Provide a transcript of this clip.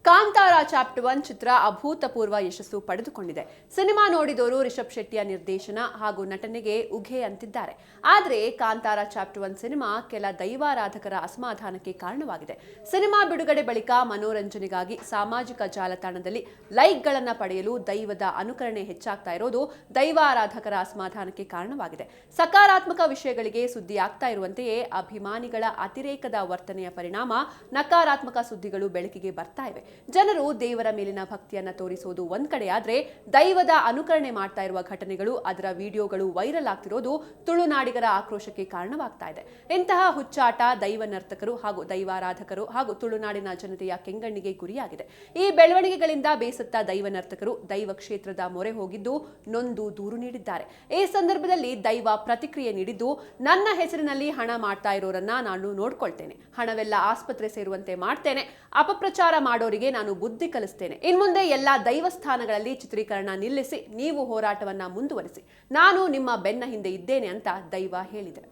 Kantara chapter 1 ಚಿತ್ರ ಅಭೂತಪೂರ್ವ ಯಶಸ್ಸು ಪಡೆದುಕೊಂಡಿದೆ. ಸಿನಿಮಾ ನೋಡಿದವರು ರಿಷಬ್ ಶೆಟ್ಟಿಯ ನಿರ್ದೇಶನ ಹಾಗೂ ನಟನೆಗೆ ಉಘೆ ಅಂತಿದ್ದಾರೆ. ಆದರೆ ಕಾಂತಾರ ಚಾಪ್ಟರ್ 1 ಸಿನಿಮಾ ಕೆಲ ದೈವಾರಾಧಕರ ಅಸಮಾಧಾನಕ್ಕೆ ಕಾರಣವಾಗಿದೆ. ಸಿನಿಮಾ ಬಿಡುಗಡೆ ಬಳಿಕ ಮನೋರಂಜನೆಗಾಗಿ ಸಾಮಾಜಿಕ ಜಾಲತಾಣದಲ್ಲಿ ಲೈಕ್ಗಳನ್ನು ಪಡೆಯಲು ದೈವದ ಅನುಕರಣೆ ಹೆಚ್ಚಾಗ್ತಾ ಇರೋದು ದೈವಾರಾಧಕರ ಅಸಮಾಧಾನಕ್ಕೆ ಕಾರಣವಾಗಿದೆ. ಸಕಾರಾತ್ಮಕ ವಿಷಯಗಳಿಗೆ ಸುದ್ದಿ ಆಗ್ತಾ ಇರುವಂತೆಯೇ ಅಭಿಮಾನಿಗಳ ಅತಿರೇಕದ ವರ್ತನೆಯ ಪರಿಣಾಮ ನಕಾರಾತ್ಮಕ ಸುದ್ದಿಗಳು ಬೆಳಕಿಗೆ ಬರ್ತಾ ಇವೆ. ಜನರು ದೇವರ ಮೇಲಿನ ಭಕ್ತಿಯನ್ನ ತೋರಿಸುವುದು ಒಂದ್ ಕಡೆ ಆದ್ರೆ ದೈವದ ಅನುಕರಣೆ ಮಾಡ್ತಾ ಇರುವ ಘಟನೆಗಳು, ಅದರ ವಿಡಿಯೋಗಳು ವೈರಲ್ ಆಗ್ತಿರೋದು ತುಳುನಾಡಿಗರ ಆಕ್ರೋಶಕ್ಕೆ ಕಾರಣವಾಗ್ತಾ ಇದೆ. ಇಂತಹ ಹುಚ್ಚಾಟ ದೈವ ನರ್ತಕರು ಹಾಗೂ ದೈವಾರಾಧಕರು ಹಾಗೂ ತುಳುನಾಡಿನ ಜನತೆಯ ಕೆಂಗಣ್ಣಿಗೆ ಗುರಿಯಾಗಿದೆ. ಈ ಬೆಳವಣಿಗೆಗಳಿಂದ ಬೇಸತ್ತ ದೈವ ನರ್ತಕರು ದೈವ ಕ್ಷೇತ್ರದ ಮೊರೆ ಹೋಗಿದ್ದು ನೊಂದು ದೂರು ನೀಡಿದ್ದಾರೆ. ಈ ಸಂದರ್ಭದಲ್ಲಿ ದೈವ ಪ್ರತಿಕ್ರಿಯೆ ನೀಡಿದ್ದು, ನನ್ನ ಹೆಸರಿನಲ್ಲಿ ಹಣ ಮಾಡ್ತಾ ಇರೋರನ್ನ ನಾನು ನೋಡ್ಕೊಳ್ತೇನೆ. ಹಣವೆಲ್ಲ ಆಸ್ಪತ್ರೆ ಸೇರುವಂತೆ ಮಾಡ್ತೇನೆ. ಅಪಪ್ರಚಾರ ಮಾಡೋರಿಗೆ ನಾನು ಬುದ್ಧಿ ಕಲಿಸ್ತೇನೆ. ಇನ್ಮುಂದೆ ಎಲ್ಲಾ ದೈವಸ್ಥಾನಗಳಲ್ಲಿ ಚಿತ್ರೀಕರಣ ನಿಲ್ಲಿಸಿ ನೀವು ಹೋರಾಟವನ್ನ ಮುಂದುವರಿಸಿ. ನಾನು ನಿಮ್ಮ ಬೆನ್ನ ಹಿಂದೆ ಇದ್ದೇನೆ ಅಂತ ದೈವ ಹೇಳಿದೆ.